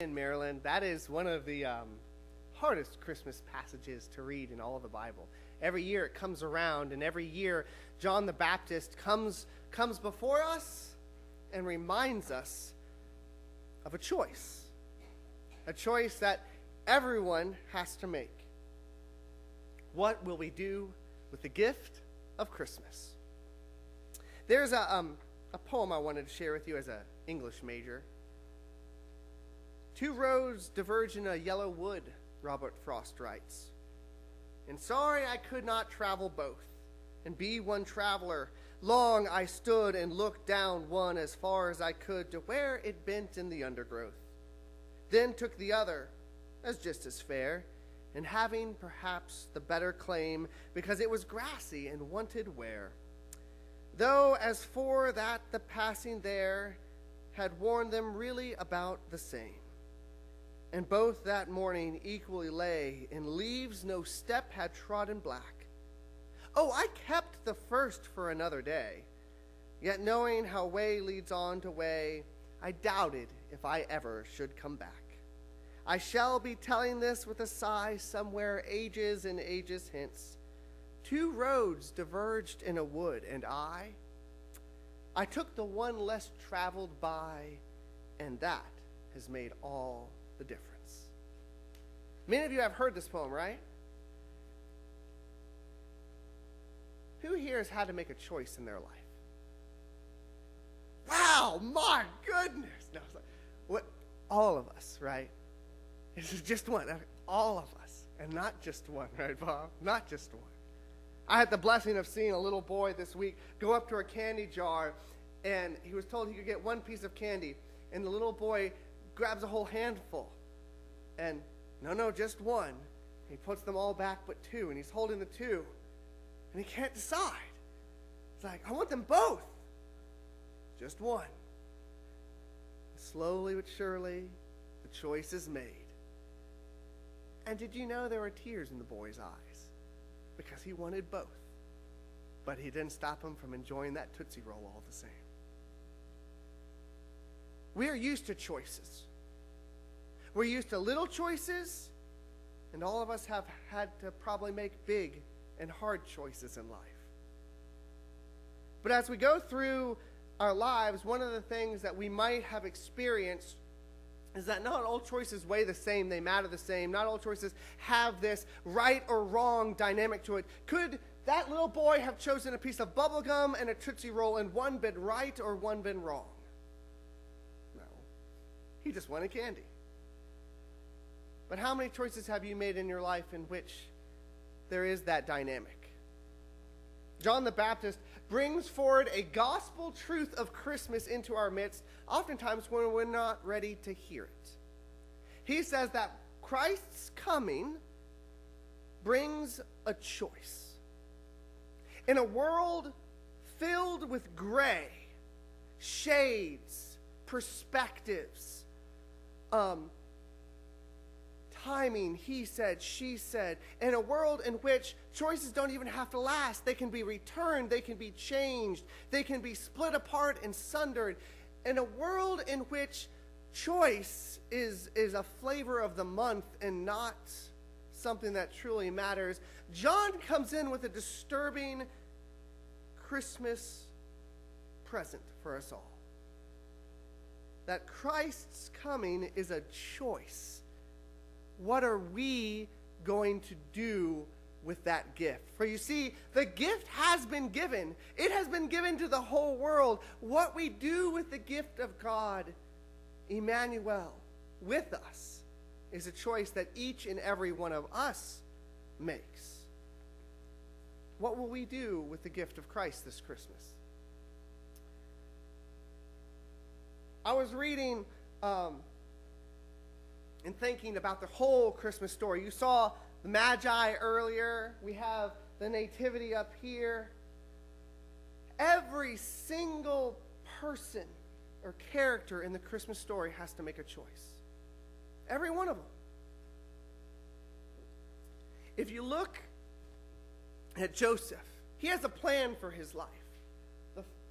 in Maryland, that is one of the hardest Christmas passages to read in all of the Bible. Every year it comes around, and every year John the Baptist comes before us and reminds us of a choice that everyone has to make. What will we do with the gift of Christmas? There's a poem I wanted to share with you as an English major. Two roads diverge in a yellow wood, Robert Frost writes. And sorry I could not travel both, and be one traveler. Long I stood and looked down one as far as I could to where it bent in the undergrowth. Then took the other, as just as fair, and having perhaps the better claim, because it was grassy and wanted wear. Though as for that the passing there had warned them really about the same. And both that morning equally lay in leaves no step had trodden black. Oh, I kept the first for another day, yet knowing how way leads on to way, I doubted if I ever should come back. I shall be telling this with a sigh somewhere ages and ages hence. Two roads diverged in a wood, and I took the one less traveled by, and that has made all the difference. Many of you have heard this poem, right? Who here has had to make a choice in their life? Wow, my goodness. No, what? All of us, right? This is just one. All of us. And not just one, right, Bob? Not just one. I had the blessing of seeing a little boy this week go up to a candy jar, and he was told he could get one piece of candy. And the little boy grabs a whole handful. And, no, just one. He puts them all back but two, and he's holding the two. And he can't decide. It's like, I want them both. Just one. Slowly but surely, the choice is made. And did you know there were tears in the boy's eyes? Because he wanted both. But he didn't stop him from enjoying that Tootsie Roll all the same. We are used to choices. We're used to little choices, and all of us have had to probably make big and hard choices in life. But as we go through our lives, one of the things that we might have experienced is that not all choices weigh the same, they matter the same. Not all choices have this right or wrong dynamic to it. Could that little boy have chosen a piece of bubble gum and a Tootsie Roll, and one been right or one been wrong? No. He just wanted candy. But how many choices have you made in your life in which there is that dynamic? John the Baptist brings forward a gospel truth of Christmas into our midst, oftentimes when we're not ready to hear it. He says that Christ's coming brings a choice. In a world filled with gray, shades, perspectives, timing, he said, she said, in a world in which choices don't even have to last. They can be returned, they can be changed, they can be split apart and sundered. In a world in which choice is a flavor of the month and not something that truly matters, John comes in with a disturbing Christmas present for us all. That Christ's coming is a choice. What are we going to do with that gift? For you see, the gift has been given. It has been given to the whole world. What we do with the gift of God, Emmanuel, with us, is a choice that each and every one of us makes. What will we do with the gift of Christ this Christmas? I was reading and thinking about the whole Christmas story. You saw the Magi earlier. We have the Nativity up here. Every single person or character in the Christmas story has to make a choice. Every one of them. If you look at Joseph, he has a plan for his life.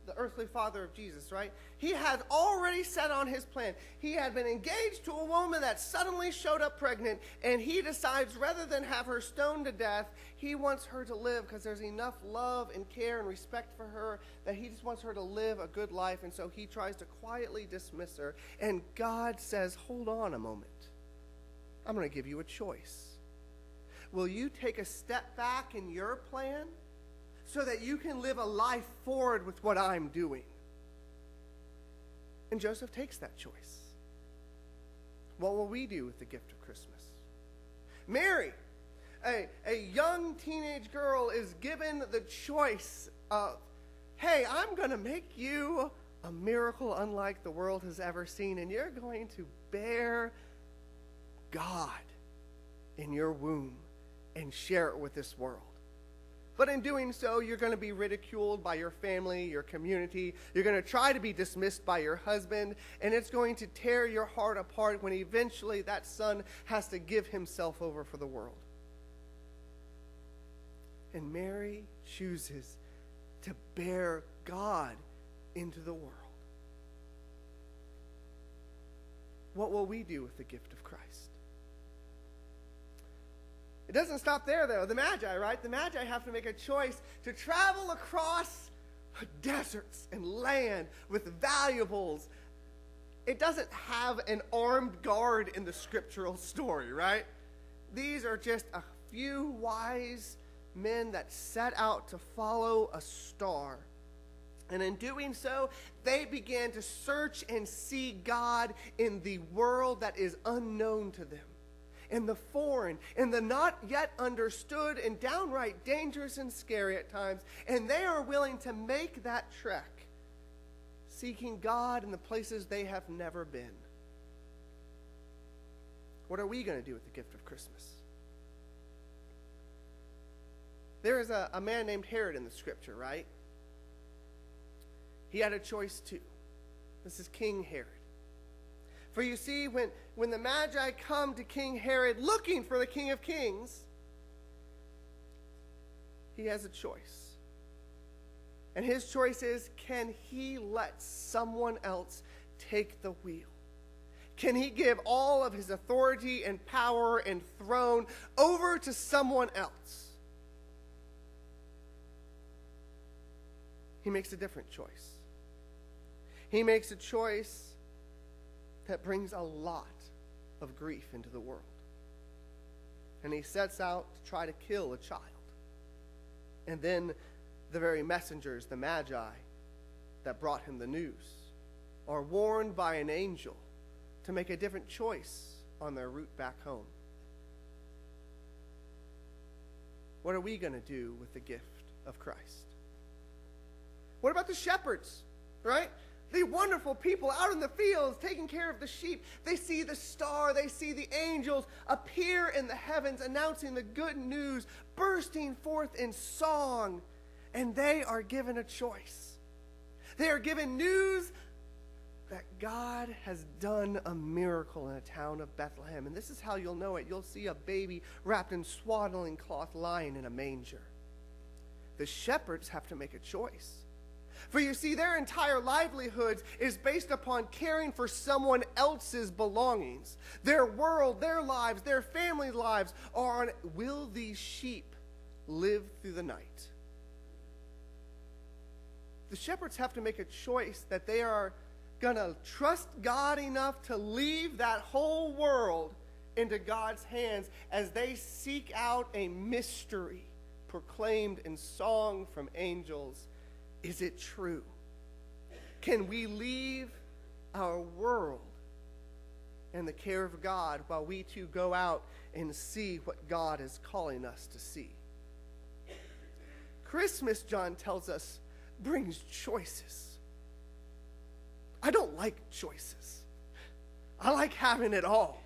the earthly father of Jesus, right? He had already set on his plan. He had been engaged to a woman that suddenly showed up pregnant, and he decides rather than have her stoned to death, he wants her to live because there's enough love and care and respect for her that he just wants her to live a good life, and so he tries to quietly dismiss her. And God says, hold on a moment. I'm going to give you a choice. Will you take a step back in your plan so that you can live a life forward with what I'm doing? And Joseph takes that choice. What will we do with the gift of Christmas? Mary, a young teenage girl, is given the choice of, hey, I'm going to make you a miracle unlike the world has ever seen, and you're going to bear God in your womb and share it with this world. But in doing so, you're going to be ridiculed by your family, your community. You're going to try to be dismissed by your husband, and it's going to tear your heart apart when eventually that son has to give himself over for the world. And Mary chooses to bear God into the world. What will we do with the gift of Christ? It doesn't stop there, though. The Magi, right? The Magi have to make a choice to travel across deserts and land with valuables. It doesn't have an armed guard in the scriptural story, right? These are just a few wise men that set out to follow a star. And in doing so, they began to search and see God in the world that is unknown to them, in the foreign, in the not yet understood, and downright dangerous and scary at times. And they are willing to make that trek, seeking God in the places they have never been. What are we going to do with the gift of Christmas? There is a man named Herod in the scripture, right? He had a choice too. This is King Herod. For you see, when the Magi come to King Herod looking for the King of Kings, he has a choice. And his choice is, can he let someone else take the wheel? Can he give all of his authority and power and throne over to someone else? He makes a different choice. He makes a choice that brings a lot of grief into the world. And he sets out to try to kill a child. And then the very messengers, the Magi, that brought him the news, are warned by an angel to make a different choice on their route back home. What are we going to do with the gift of Christ? What about the shepherds, right? The wonderful people out in the fields taking care of the sheep. They see the star, they see the angels appear in the heavens announcing the good news, bursting forth in song, and they are given a choice. They are given news that God has done a miracle in a town of Bethlehem. And this is how you'll know it. You'll see a baby wrapped in swaddling cloth lying in a manger. The shepherds have to make a choice. For you see, their entire livelihoods is based upon caring for someone else's belongings. Their world, their lives, their family lives are on, will these sheep live through the night? The shepherds have to make a choice that they are going to trust God enough to leave that whole world into God's hands as they seek out a mystery proclaimed in song from angels. Is it true? Can we leave our world in the care of God while we too go out and see what God is calling us to see? Christmas, John tells us, brings choices. I don't like choices. I like having it all.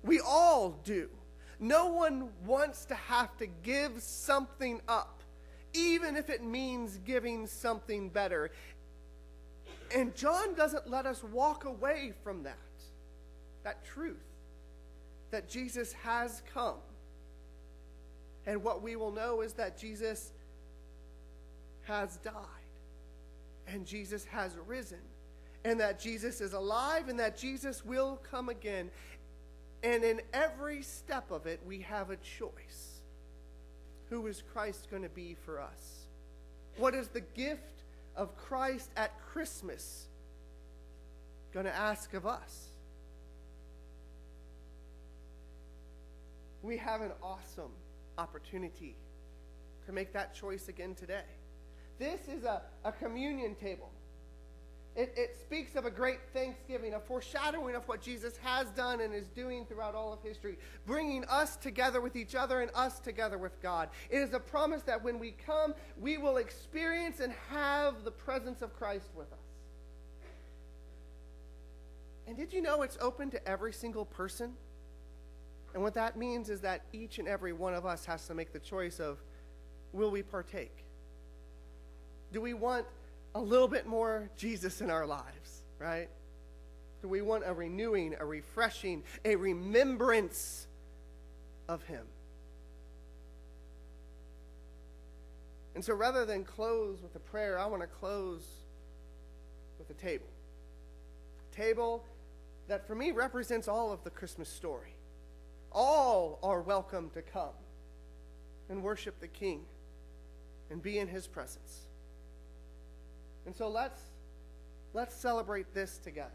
We all do. No one wants to have to give something up, even if it means giving something better. And John doesn't let us walk away from that truth, that Jesus has come. And what we will know is that Jesus has died. and Jesus has risen, and that Jesus is alive, and that Jesus will come again. And in every step of it, we have a choice. Who is Christ going to be for us? What is the gift of Christ at Christmas going to ask of us? We have an awesome opportunity to make that choice again today. This is a communion table. It speaks of a great Thanksgiving, a foreshadowing of what Jesus has done and is doing throughout all of history, bringing us together with each other and us together with God. It is a promise that when we come, we will experience and have the presence of Christ with us. And did you know it's open to every single person? And what that means is that each and every one of us has to make the choice of, will we partake? Do we want a little bit more Jesus in our lives, right? Do we want a renewing, a refreshing, a remembrance of him? And so rather than close with a prayer, I want to close with a table. A table that for me represents all of the Christmas story. All are welcome to come and worship the King and be in his presence. And so let's celebrate this together.